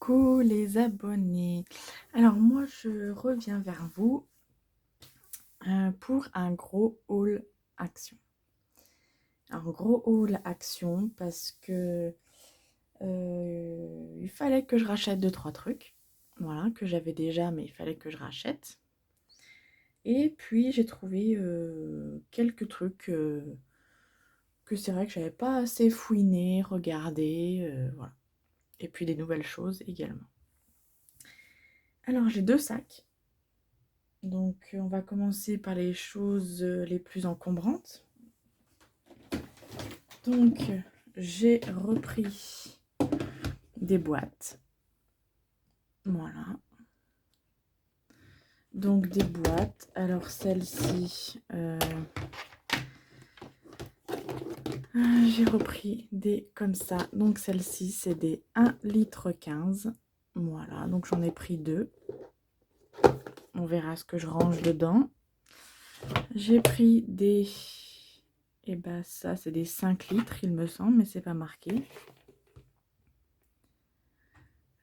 Coucou les abonnés. Alors moi je reviens vers vous pour un gros haul action. Un gros haul action parce que il fallait que je rachète 2-3 trucs. Voilà, que j'avais déjà mais il fallait que je rachète. Et puis j'ai trouvé quelques trucs que c'est vrai que j'avais pas assez fouiné, regardé, voilà. Et puis des nouvelles choses également. Alors j'ai 2 sacs. Donc on va commencer par les choses les plus encombrantes. Donc j'ai repris des boîtes. Voilà. Donc des boîtes. Alors celle-ci, j'ai repris des comme ça. Donc celle-ci c'est des 1,15 litre. Voilà, donc j'en ai pris 2. On verra ce que je range dedans. J'ai pris des... Et bah ça c'est des 5 litres il me semble, mais c'est pas marqué.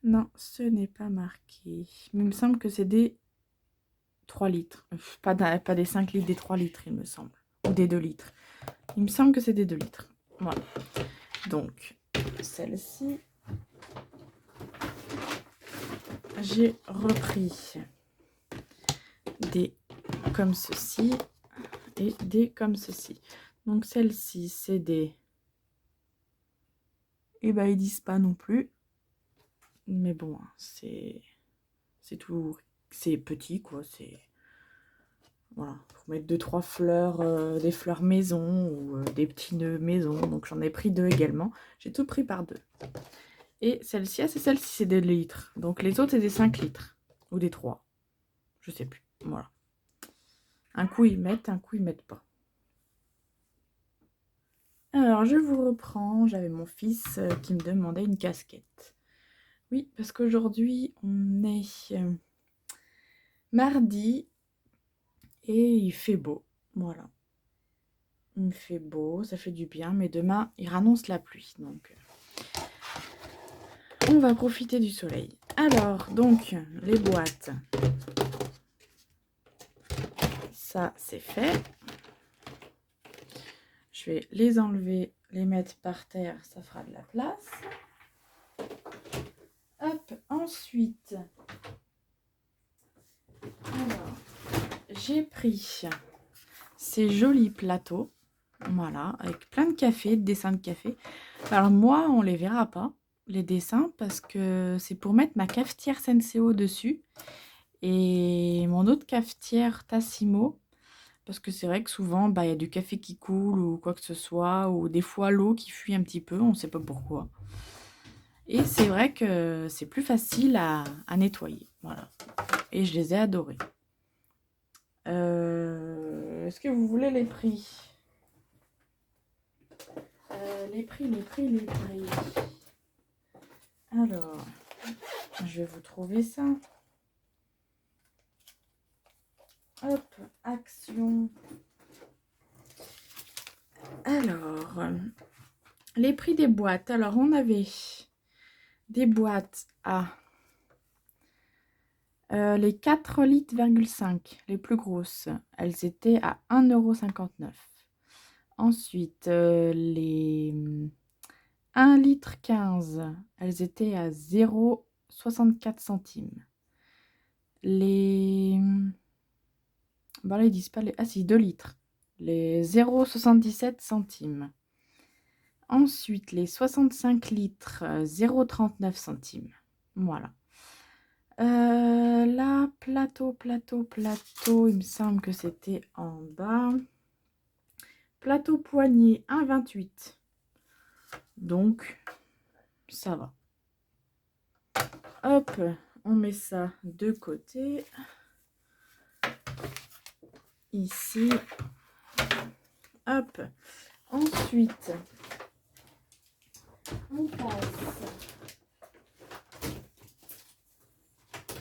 Non, ce n'est pas marqué. Mais il me semble que c'est des 3 litres. Pas des 5 litres, des 3 litres, il me semble. Ou des 2 litres. Il me semble que c'est des 2 litres. Voilà. Donc, celle-ci. J'ai repris des comme ceci et des comme ceci. Donc, celle-ci, c'est des... Eh ben, ils disent pas non plus. Mais bon, c'est tout... C'est petit, quoi. C'est... Voilà, pour mettre 2-3 fleurs, des fleurs maison ou des petits nœuds maison. Donc j'en ai pris 2 également. J'ai tout pris par 2. Et celle-ci, c'est celle-ci, c'est des litres. Donc les autres, c'est des 5 litres. Ou des 3. Je sais plus. Voilà. Un coup, ils mettent, un coup, ils mettent pas. Alors, je vous reprends. J'avais mon fils qui me demandait une casquette. Oui, parce qu'aujourd'hui, on est mardi et il fait beau. Voilà. Il fait beau, ça fait du bien. Mais demain, il annonce la pluie. Donc... on va profiter du soleil. Alors, donc, les boîtes. Ça, c'est fait. Je vais les enlever, les mettre par terre. Ça fera de la place. Hop, ensuite. Alors, j'ai pris ces jolis plateaux. Voilà, avec plein de café, de dessins de café. Alors, moi, on les verra pas, les dessins, parce que c'est pour mettre ma cafetière Senseo dessus. Et mon autre cafetière Tassimo. Parce que c'est vrai que souvent, il y a du café qui coule ou quoi que ce soit, ou des fois l'eau qui fuit un petit peu, on ne sait pas pourquoi. Et c'est vrai que c'est plus facile à nettoyer. Voilà. Et je les ai adorés. Est-ce que vous voulez les prix? Les prix. Alors, je vais vous trouver ça. Hop, action. Alors, les prix des boîtes. Alors, on avait des boîtes à les 4 litres, 5, les plus grosses, elles étaient à 1,59 €. Ensuite, les 1,15 litre, elles étaient à 0,64 centimes. Les... là, ils disent pas les... Ah si, 2 litres. Les 0,77 centimes. Ensuite, les 65 litres, 0,39 centimes. Voilà. Là, plateau, il me semble que c'était en bas. Plateau poignée, 1,28. Donc, ça va. Hop, on met ça de côté. Ici. Hop. Ensuite, on passe.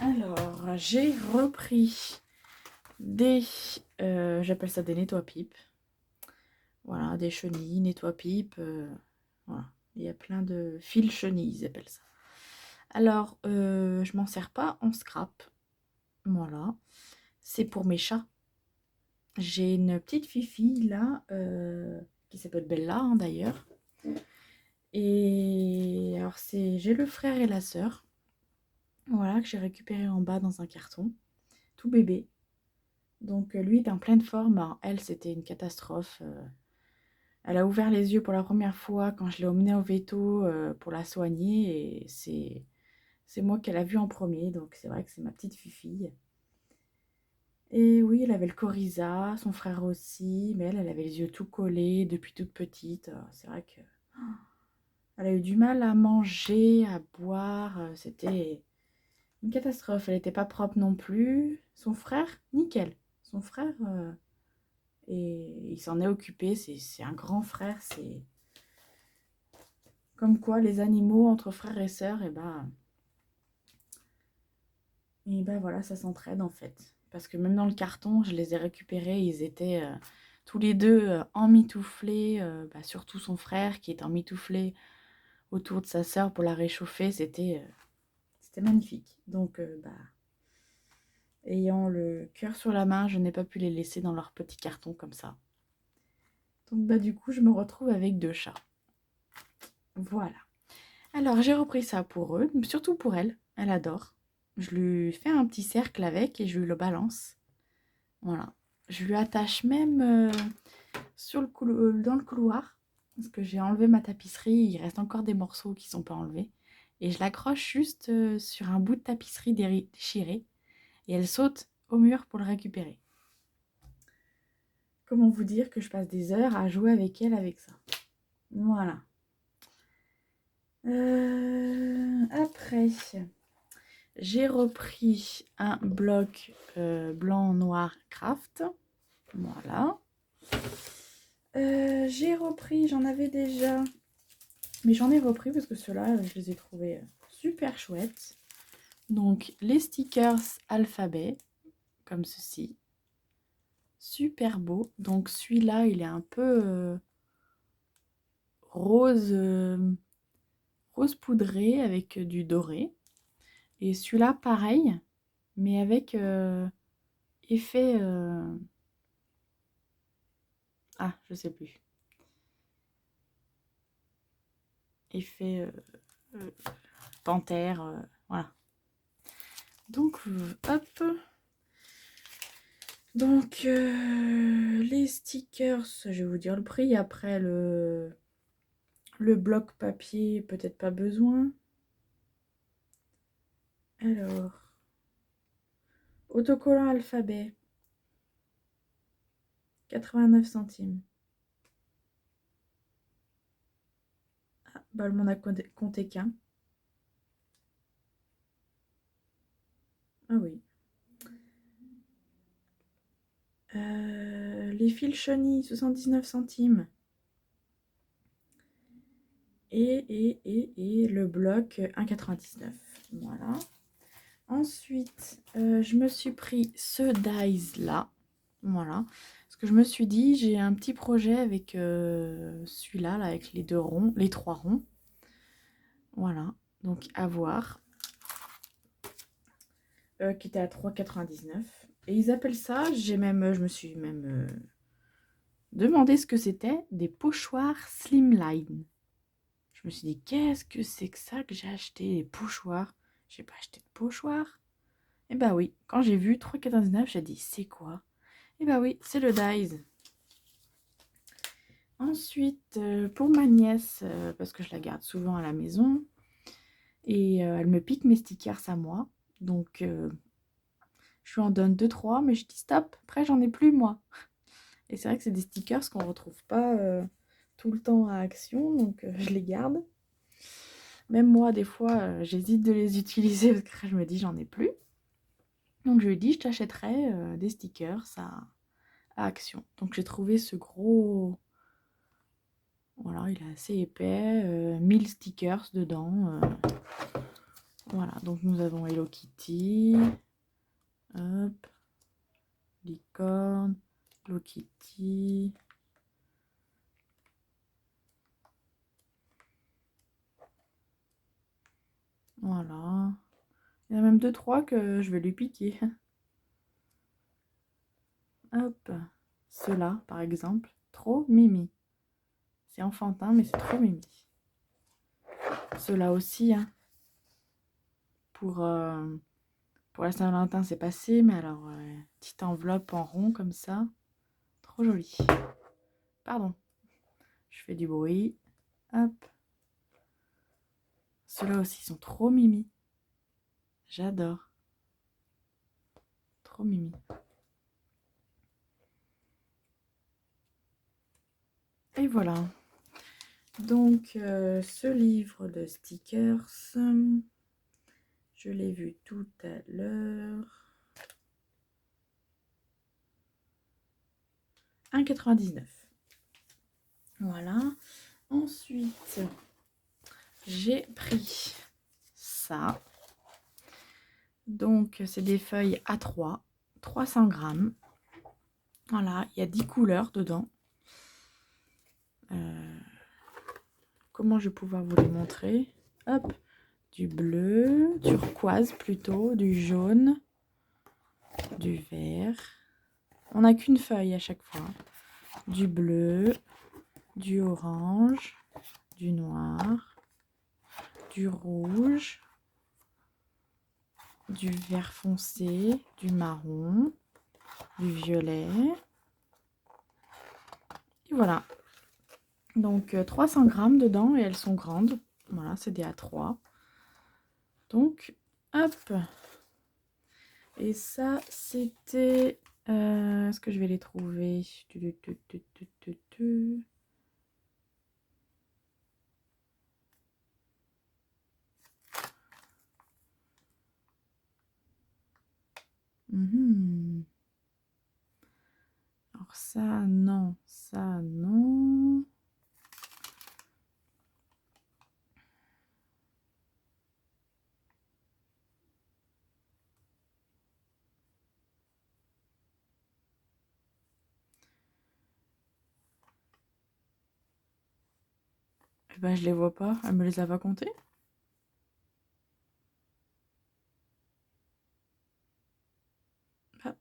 Alors, j'ai repris des... j'appelle ça des nettoie-pipes. Voilà, des chenilles, nettoie-pipes. Voilà. Il y a plein de fils chenilles, ils appellent ça. Alors, je m'en sers pas en scrap. Voilà. C'est pour mes chats. J'ai une petite fifi là, qui s'appelle Bella hein, d'ailleurs. Et alors j'ai le frère et la sœur. Voilà, que j'ai récupéré en bas dans un carton. Tout bébé. Donc lui est en pleine forme. Alors, elle, c'était une catastrophe. Elle a ouvert les yeux pour la première fois quand je l'ai emmenée au veto pour la soigner. Et c'est moi qu'elle a vue en premier. Donc c'est vrai que c'est ma petite fifille. Et oui, elle avait le coryza, son frère aussi. Mais elle avait les yeux tout collés depuis toute petite. C'est vrai que elle a eu du mal à manger, à boire. C'était une catastrophe. Elle n'était pas propre non plus. Son frère, nickel. Son frère, et il s'en est occupé. C'est un grand frère. C'est comme quoi les animaux entre frères et sœurs, et ben voilà, ça s'entraide en fait. Parce que même dans le carton, je les ai récupérés. Ils étaient tous les deux emmitouflés. Surtout son frère qui est emmitouflé autour de sa sœur pour la réchauffer. C'était magnifique. Donc, ayant le cœur sur la main, je n'ai pas pu les laisser dans leur petit carton comme ça. Donc, du coup, je me retrouve avec 2 chats. Voilà. Alors, j'ai repris ça pour eux, surtout pour elle. Elle adore. Je lui fais un petit cercle avec et je lui le balance. Voilà. Je lui attache même dans le couloir. Parce que j'ai enlevé ma tapisserie. Il reste encore des morceaux qui ne sont pas enlevés. Et je l'accroche juste sur un bout de tapisserie déchiré. Et elle saute au mur pour le récupérer. Comment vous dire que je passe des heures à jouer avec elle avec ça. Voilà. Après, j'ai repris un bloc blanc-noir craft. Voilà. J'ai repris, j'en avais déjà, mais j'en ai repris parce que ceux-là, je les ai trouvés super chouettes. Donc, les stickers alphabet, comme ceci. Super beau. Donc, celui-là, il est un peu rose, rose poudré avec du doré. Et celui-là, pareil, mais avec effet... Ah, je sais plus. Effet panthère, voilà. Donc, hop. Donc, les stickers, je vais vous dire le prix. Après, le bloc papier, peut-être pas besoin. Alors, autocollant alphabet, 89 centimes. Ah, elle m'en a compté qu'un. Ah oui. Les fils chenilles, 79 centimes. Et le bloc, 1,99. Voilà. Ensuite, je me suis pris ce dies là. Voilà. Parce que je me suis dit, j'ai un petit projet avec celui-là, là, avec les 2 ronds, les 3 ronds. Voilà. Donc, à voir. Qui était à 3,99. Et ils appellent ça, je me suis même demandé ce que c'était, des pochoirs Slimline. Je me suis dit, qu'est-ce que c'est que ça que j'ai acheté, des pochoirs? J'ai pas acheté de pochoirs. Et bah oui, quand j'ai vu 3,99, j'ai dit, c'est quoi? Et bah oui, c'est le Dies. Ensuite, pour ma nièce, parce que je la garde souvent à la maison, et elle me pique mes stickers à moi. Donc, je lui en donne 2-3, mais je dis stop, après j'en ai plus moi. Et c'est vrai que c'est des stickers qu'on ne retrouve pas tout le temps à Action, donc je les garde. Même moi, des fois, j'hésite de les utiliser parce que je me dis j'en ai plus. Donc je lui ai dit je t'achèterai des stickers à Action. Donc j'ai trouvé ce gros... Voilà, il est assez épais, 1000 stickers dedans. Voilà, donc nous avons Hello Kitty, hop, licorne, Hello Kitty, Voilà. Il y en a même 2-3 que je vais lui piquer. Hop. Ceux-là, par exemple. Trop mimi. C'est enfantin, mais c'est trop mimi. Ceux-là aussi, hein. Pour la Saint-Valentin, c'est passé. Mais alors, petite enveloppe en rond comme ça. Trop joli. Pardon. Je fais du bruit. Hop. Ceux-là aussi sont trop mimi. J'adore. Trop mimi. Et voilà. Donc, ce livre de stickers, je l'ai vu tout à l'heure. 1,99 €. Voilà. Ensuite, j'ai pris ça. Donc, c'est des feuilles A3, 300 grammes. Voilà, il y a 10 couleurs dedans. Comment je vais pouvoir vous les montrer? Hop, du bleu, turquoise plutôt, du jaune, du vert. On n'a qu'une feuille à chaque fois. Du bleu, du orange, du noir, du rouge, du vert foncé, du marron, du violet. Et voilà. Donc 300 grammes dedans et elles sont grandes. Voilà, c'est des A3. Donc, hop. Et ça, c'était... est-ce que je vais les trouver? Alors ça, non. Ça, non. Eh ben, je les vois pas. Elle me les a pas comptés. Ah.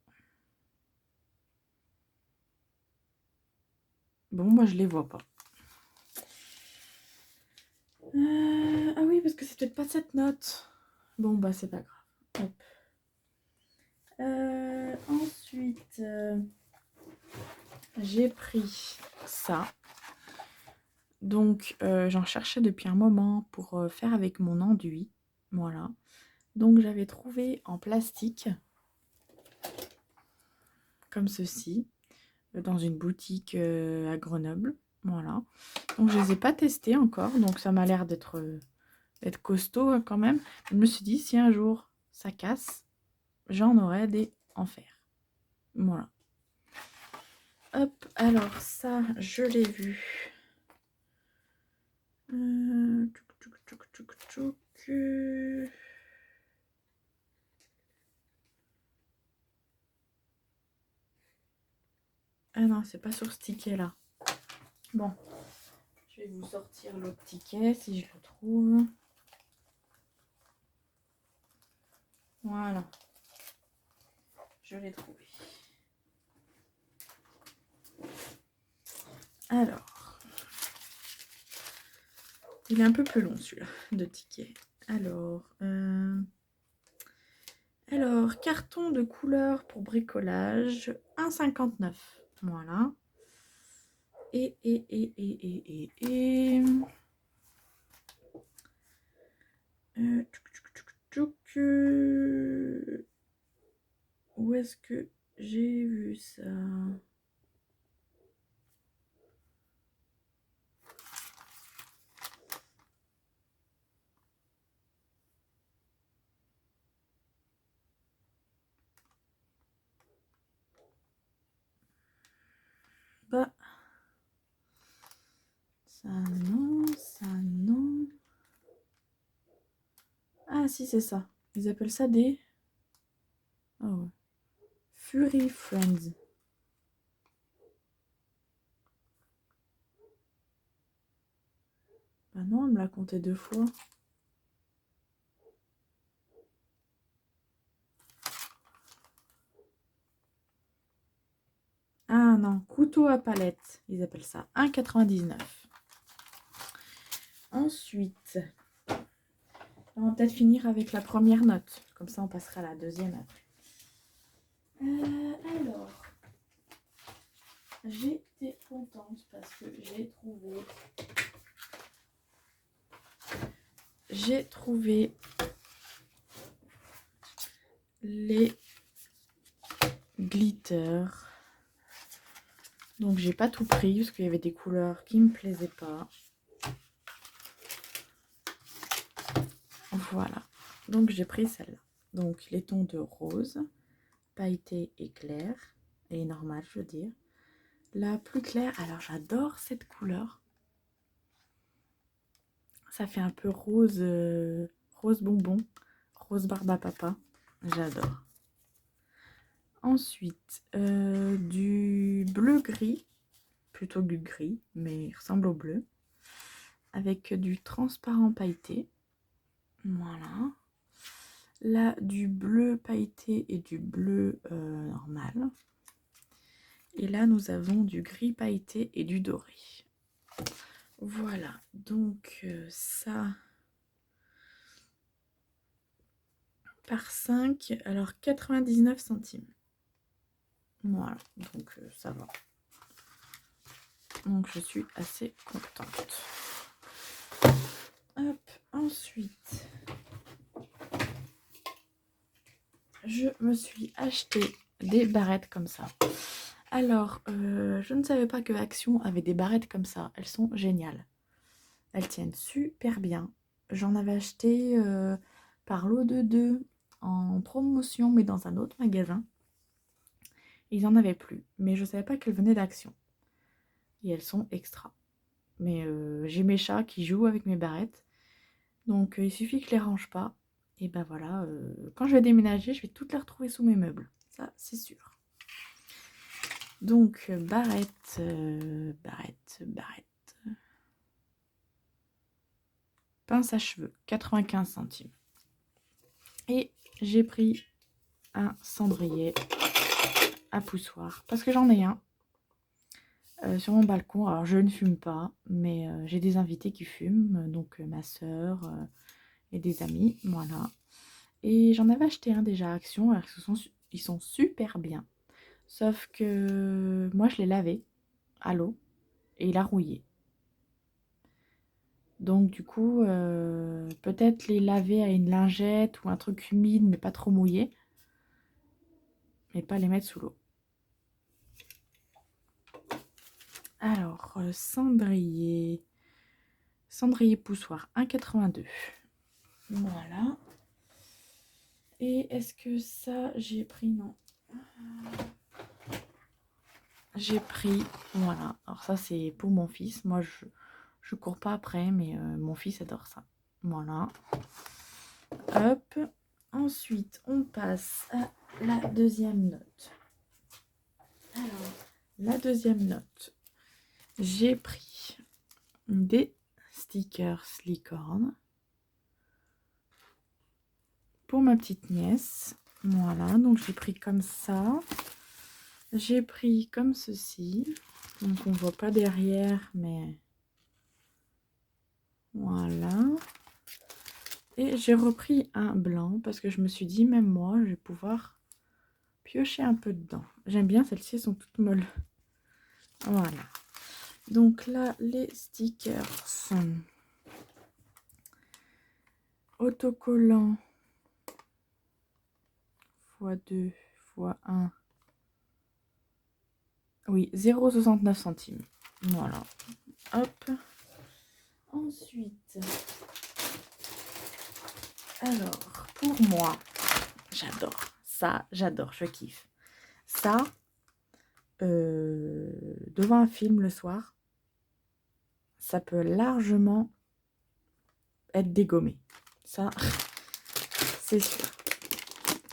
Bon, moi, je les vois pas. Ah oui, parce que c'est peut-être pas cette note. Bon, bah, c'est pas grave. Hop. Ensuite, j'ai pris ça. Donc, j'en cherchais depuis un moment pour faire avec mon enduit. Voilà. Donc, j'avais trouvé en plastique, comme ceci, dans une boutique à Grenoble. Voilà. Donc, je les ai pas testés encore. Donc, ça m'a l'air d'être costaud quand même. Je me suis dit, si un jour ça casse, j'en aurai des en fer. Voilà. Hop, alors ça, je l'ai vu. Ah non, c'est pas sur ce ticket-là. Bon, je vais vous sortir l'autre ticket si je le trouve. Voilà. Je l'ai trouvé. Alors, il est un peu plus long celui-là de ticket. Alors, carton de couleur pour bricolage, 1,59 €. Voilà. Et. Où est-ce que j'ai vu ça? Bah, ça non, ça non. Ah si, c'est ça. Ils appellent ça des... Oh ouais. Fury Friends. Bah non, elle me l'a compté 2 fois. non, couteau à palette, ils appellent ça, 1,99. Ensuite, on va peut-être finir avec la première note. Comme ça, on passera à la deuxième après. Alors, j'étais contente parce que j'ai trouvé les glitters. Donc, j'ai pas tout pris parce qu'il y avait des couleurs qui me plaisaient pas. Voilà. Donc, j'ai pris celle-là. Donc, les tons de rose, pailleté et clair. Et normal, je veux dire. La plus claire, alors j'adore cette couleur. Ça fait un peu rose, rose bonbon, rose barbe à papa. J'adore. Ensuite, du bleu gris, plutôt du gris, mais il ressemble au bleu, avec du transparent pailleté. Voilà. Là, du bleu pailleté et du bleu normal. Et là, nous avons du gris pailleté et du doré. Voilà, donc ça par 5, alors 99 centimes. Voilà, donc ça va. Donc je suis assez contente. Hop, ensuite, je me suis acheté des barrettes comme ça. Alors, je ne savais pas que Action avait des barrettes comme ça. Elles sont géniales. Elles tiennent super bien. J'en avais acheté par lot de 2 en promotion, mais dans un autre magasin. Ils n'en avaient plus, mais je ne savais pas qu'elles venaient d'Action. Et elles sont extra. Mais j'ai mes chats qui jouent avec mes barrettes. Donc il suffit que je les range pas. Et ben voilà, quand je vais déménager, je vais toutes les retrouver sous mes meubles. Ça, c'est sûr. Donc, barrette. Pince à cheveux, 95 centimes. Et j'ai pris un cendrier à poussoir. Parce que j'en ai un sur mon balcon. Alors, je ne fume pas, mais j'ai des invités qui fument. Donc, ma soeur et des amis. Voilà. Et j'en avais acheté un déjà à Action. Alors, ils sont super bien. Sauf que moi, je l'ai lavé à l'eau et il a rouillé. Donc du coup, peut-être les laver à une lingette ou un truc humide mais pas trop mouillé. Mais pas les mettre sous l'eau. Alors, cendrier. Cendrier poussoir, 1,82. Voilà. Et est-ce que ça, j'ai pris? Non. J'ai pris, voilà. Alors ça, c'est pour mon fils. Moi, je cours pas après, mais mon fils adore ça. Voilà. Hop. Ensuite, on passe à la deuxième note. Alors, la deuxième note. J'ai pris des stickers licorne pour ma petite nièce. Voilà, donc j'ai pris comme ça. J'ai pris comme ceci. Donc on voit pas derrière, mais voilà. Et j'ai repris un blanc parce que je me suis dit, même moi, je vais pouvoir piocher un peu dedans. J'aime bien, celles-ci, elles sont toutes molles. Voilà. Donc là, les stickers sont autocollants x2 x1. Oui, 0,69 centimes. Voilà. Hop. Ensuite, alors, pour moi, j'adore. Ça, j'adore, je kiffe. Ça, devant un film le soir, ça peut largement être dégommé. Ça, c'est sûr.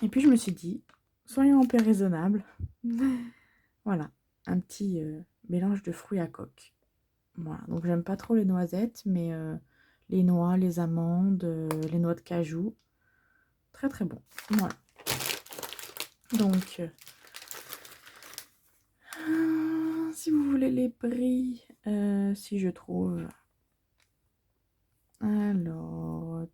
Et puis, je me suis dit, soyons un peu raisonnables. Voilà, un petit mélange de fruits à coque. Voilà, donc j'aime pas trop les noisettes, mais les noix, les amandes, les noix de cajou. Très très bon. Voilà. Donc, si vous voulez les prix, si je trouve. Alors.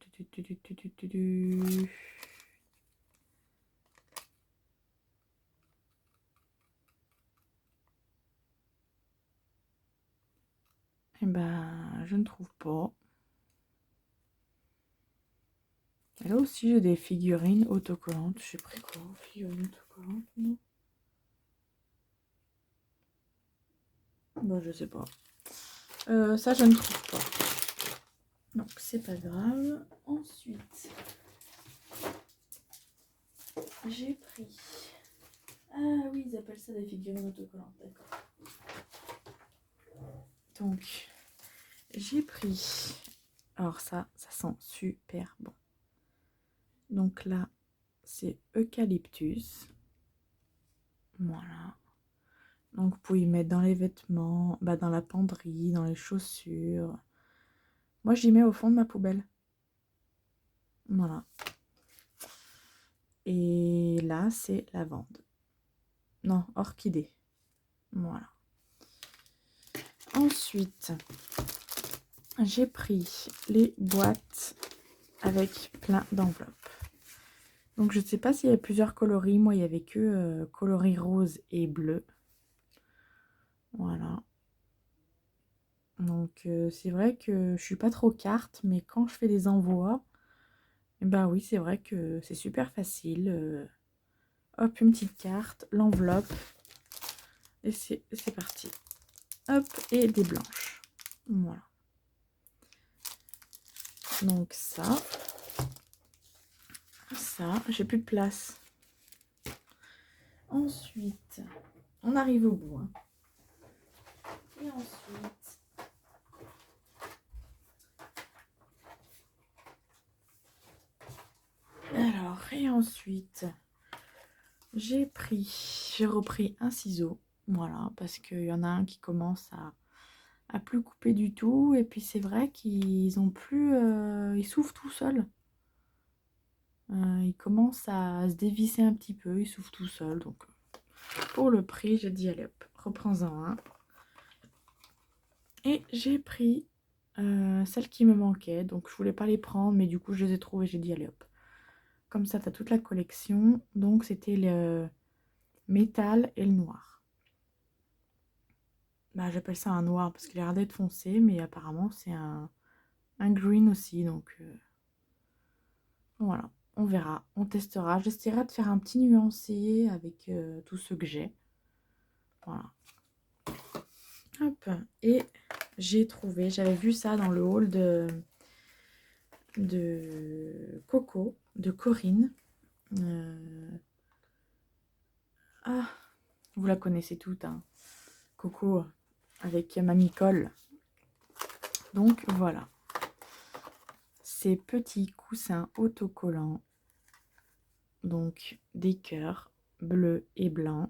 Eh ben, je ne trouve pas. Et là aussi, j'ai des figurines autocollantes. J'ai pris quoi? Figurines autocollantes, non? Bon, je sais pas. Ça, je ne trouve pas. Donc, c'est pas grave. Ensuite, j'ai pris... Ah oui, ils appellent ça des figurines autocollantes, d'accord. Donc, j'ai pris... Alors ça sent super bon. Donc là, c'est eucalyptus. Voilà. Donc, vous pouvez y mettre dans les vêtements, dans la penderie, dans les chaussures. Moi, j'y mets au fond de ma poubelle. Voilà. Et là, c'est lavande. Non, orchidée. Voilà. Ensuite, j'ai pris les boîtes avec plein d'enveloppes. Donc, je ne sais pas s'il y avait plusieurs coloris. Moi, il n'y avait que coloris rose et bleu. Voilà. Donc, c'est vrai que je suis pas trop carte, mais quand je fais des envois, oui, c'est vrai que c'est super facile. Hop, une petite carte, l'enveloppe, et c'est parti. Hop, et des blanches. Voilà. Donc ça, j'ai plus de place. Ensuite, on arrive au bout. Hein. Et ensuite... Et ensuite, j'ai repris un ciseau. Voilà, parce qu'il y en a un qui commence à plus couper du tout. Et puis c'est vrai qu'ils ont plus... ils s'ouvrent tout seuls. Ils commencent à se dévisser un petit peu. Ils s'ouvrent tout seuls. Donc pour le prix, j'ai dit allez hop, reprends-en un. Et j'ai pris celles qui me manquaient. Donc je voulais pas les prendre, mais du coup je les ai trouvées. J'ai dit allez hop. Comme ça, tu as toute la collection. Donc c'était le métal et le noir. J'appelle ça un noir parce qu'il a l'air d'être foncé, mais apparemment c'est un green aussi. Donc voilà, on verra, on testera. J'essaierai de faire un petit nuancé avec tout ce que j'ai. Voilà. Hop, et j'ai trouvé, j'avais vu ça dans le haul de Coco, de Corinne. Ah, vous la connaissez toutes, hein. Coco avec Mamie Colle. Donc voilà. Ces petits coussins autocollants. Donc des cœurs bleus et blancs.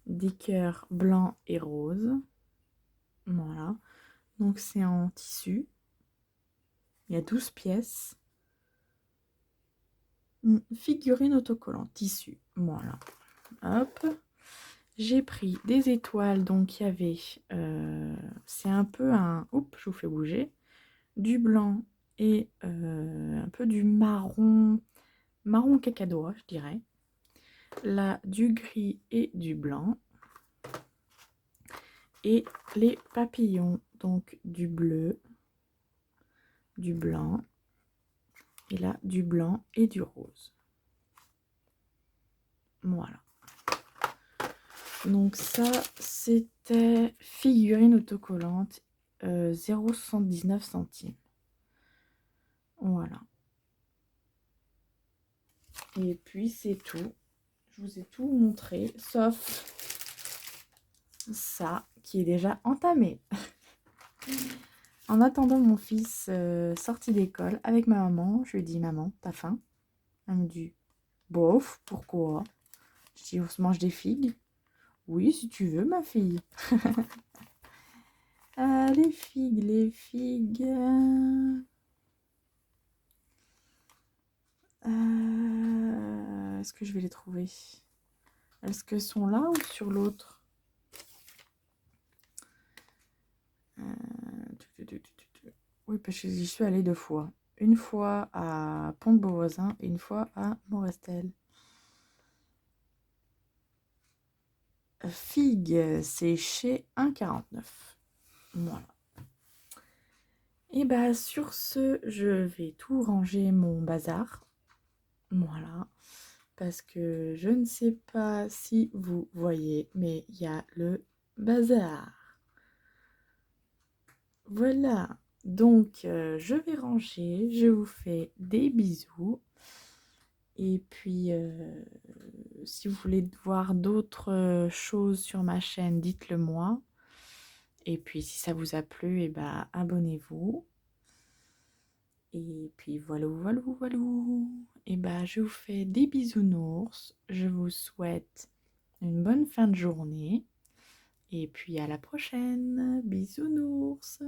Des cœurs blancs et roses. Voilà. Donc c'est en tissu. Il y a 12 pièces. Une figurine autocollante, tissu. Voilà. Hop. J'ai pris des étoiles. Donc il y avait... c'est un peu un... Oups, je vous fais bouger. Du blanc et un peu du marron. Marron cacadois, je dirais. Là, du gris et du blanc. Et les papillons, donc du bleu, du blanc, et là du blanc et du rose. Voilà. Donc ça, c'était figurine autocollante, 0,79 centimes. Voilà. Et puis c'est tout. Je vous ai tout montré, sauf ça qui est déjà entamé. En attendant mon fils sorti d'école avec ma maman, je lui ai dit maman, t'as faim? Elle me dit bof, pourquoi? Je dis on se mange des figues? Oui, si tu veux, ma fille. Ah, les figues, les figues. Est-ce que je vais les trouver? Est-ce qu'elles sont là ou sur l'autre? Oui, parce que j'y suis allée 2 fois. Une fois à Pont-de-Beauvoisin et une fois à Morestel. Figue, c'est chez 1,49. Voilà. Et bah sur ce, je vais tout ranger mon bazar. Voilà. Parce que je ne sais pas si vous voyez, mais il y a le bazar. Voilà. Donc, je vais ranger. Je vous fais des bisous. Et puis, si vous voulez voir d'autres choses sur ma chaîne, dites-le moi. Et puis, si ça vous a plu, et bah, abonnez-vous. Et puis, voilà, voilà, voilà. Et bah, je vous fais des bisounours. Je vous souhaite une bonne fin de journée. Et puis, à la prochaine. Bisounours.